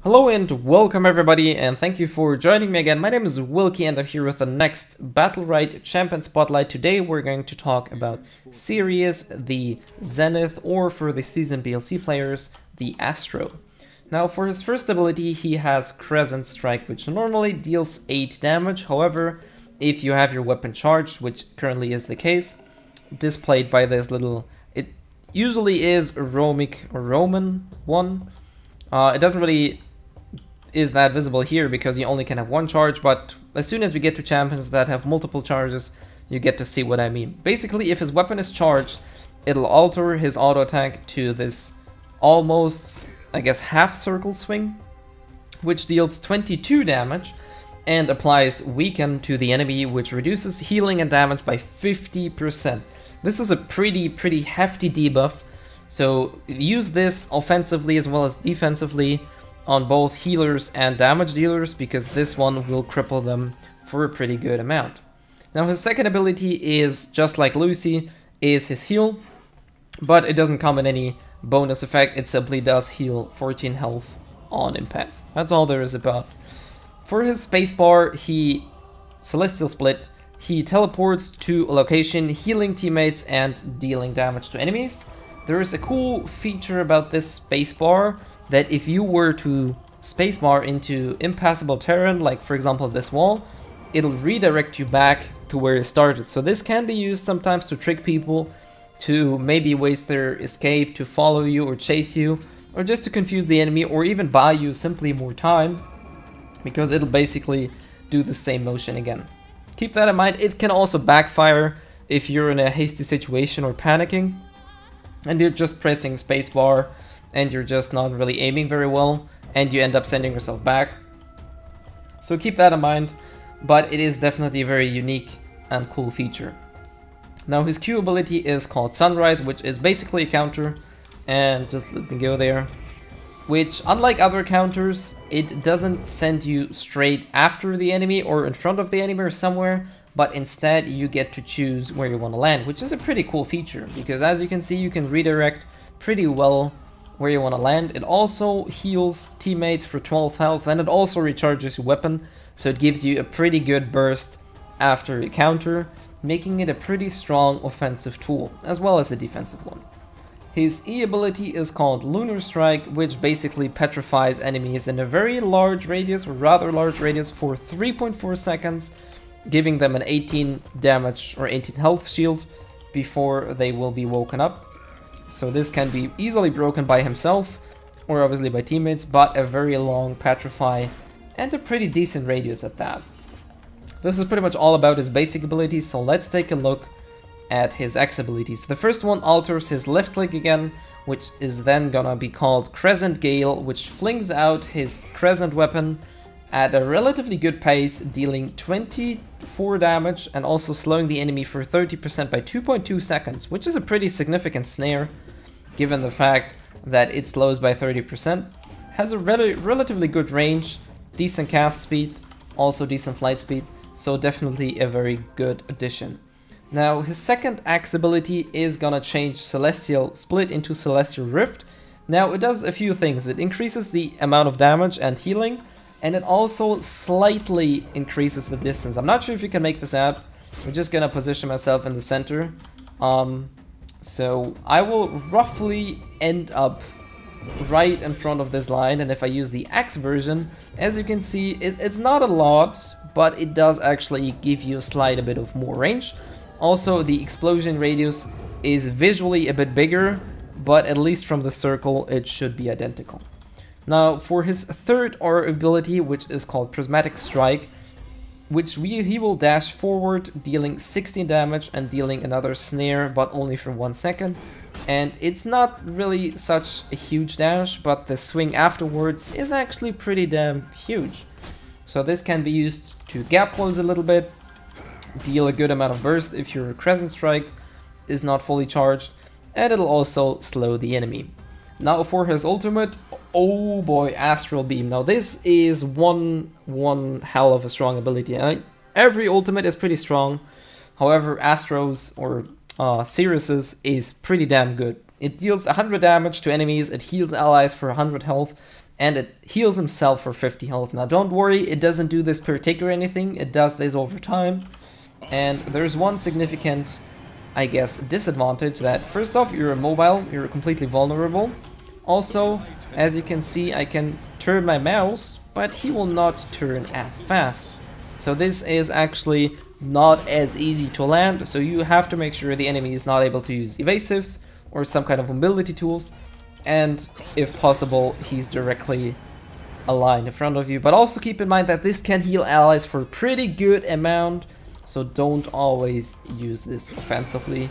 Hello and welcome everybody, and thank you for joining me again. My name is Wilky and I'm here with the next Battlerite Champion Spotlight. Today we're going to talk about Sirius, the Zenith, or for the season BLC players, the Astro. Now for his first ability he has Crescent Strike, which normally deals 8 damage. However, if you have your weapon charged, which currently is the case, displayed by this little, it usually is a Roman one. It doesn't really is that visible here because you only can have one charge, but as soon as we get to champions that have multiple charges, you get to see what I mean. Basically, if his weapon is charged, it'll alter his auto attack to this almost, I guess, half circle swing, which deals 22 damage and applies weaken to the enemy, which reduces healing and damage by 50%. This is a pretty hefty debuff, so use this offensively as well as defensively on both healers and damage dealers, because this one will cripple them for a pretty good amount. Now his second ability is, just like Lucy, is his heal, but it doesn't come in any bonus effect, it simply does heal 14 health on impact. That's all there is about. For his spacebar, he Celestial Split, he teleports to a location, healing teammates and dealing damage to enemies. There is a cool feature about this spacebar, that if you were to spacebar into impassable terrain, like for example this wall, it'll redirect you back to where you started. So this can be used sometimes to trick people, to maybe waste their escape, to follow you or chase you, or just to confuse the enemy, or even buy you simply more time, because it'll basically do the same motion again. Keep that in mind. It can also backfire if you're in a hasty situation or panicking, and you're just pressing spacebar and you're just not really aiming very well, and you end up sending yourself back. So keep that in mind, but it is definitely a very unique and cool feature. Now his Q ability is called Sunrise, which is basically a counter, and just let me go there, which unlike other counters, it doesn't send you straight after the enemy or in front of the enemy or somewhere, but instead you get to choose where you want to land, which is a pretty cool feature, because as you can see, you can redirect pretty well where you want to land. It also heals teammates for 12 health, and it also recharges your weapon, so it gives you a pretty good burst after a counter, making it a pretty strong offensive tool, as well as a defensive one. His E ability is called Lunar Strike, which basically petrifies enemies in a very large radius, or rather large radius, for 3.4 seconds, giving them an 18 damage or 18 health shield before they will be woken up. So this can be easily broken by himself, or obviously by teammates, but a very long petrify and a pretty decent radius at that. This is pretty much all about his basic abilities, so let's take a look at his X abilities. The first one alters his left click again, which is then gonna be called Crescent Gale, which flings out his Crescent weapon at a relatively good pace, dealing 24 damage and also slowing the enemy for 30% by 2.2 seconds, which is a pretty significant snare, given the fact that it slows by 30%. Has a relatively good range, decent cast speed, also decent flight speed, so definitely a very good addition. Now his second axe ability is gonna change Celestial Split into Celestial Rift. Now it does a few things. It increases the amount of damage and healing, and it also slightly increases the distance. I'm not sure if you can make this out. I'm just gonna position myself in the center. So I will roughly end up right in front of this line, and if I use the X version, as you can see, it's not a lot, but it does actually give you a slight bit of more range. Also, the explosion radius is visually a bit bigger, but at least from the circle, it should be identical. Now, for his third R ability, which is called Prismatic Strike, he will dash forward, dealing 16 damage and dealing another snare, but only for 1 second. And it's not really such a huge dash, but the swing afterwards is actually pretty damn huge. So this can be used to gap close a little bit, deal a good amount of burst if your Crescent Strike is not fully charged, and it'll also slow the enemy. Now for his ultimate, oh boy, Astral Beam. Now this is one hell of a strong ability. Every ultimate is pretty strong. However, Astro's or Sirius's is pretty damn good. It deals 100 damage to enemies, it heals allies for 100 health, and it heals himself for 50 health. Now don't worry, it doesn't do this per tick or anything, it does this over time. And there's one significant, I guess, disadvantage that first off, you're immobile, you're completely vulnerable. Also, as you can see, I can turn my mouse, but he will not turn as fast. So this is actually not as easy to land, so you have to make sure the enemy is not able to use evasives or some kind of mobility tools, and if possible, he's directly a line in front of you. But also keep in mind that this can heal allies for a pretty good amount, so don't always use this offensively,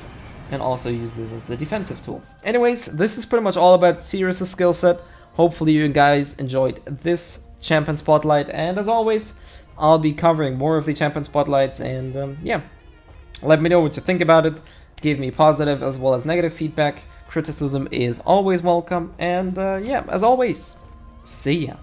and also use this as a defensive tool. Anyways, this is pretty much all about Sirius' skill set. Hopefully you guys enjoyed this champion spotlight, and as always, I'll be covering more of the champion spotlights, and yeah, let me know what you think about it. Give me positive as well as negative feedback. Criticism is always welcome, and yeah, as always, see ya.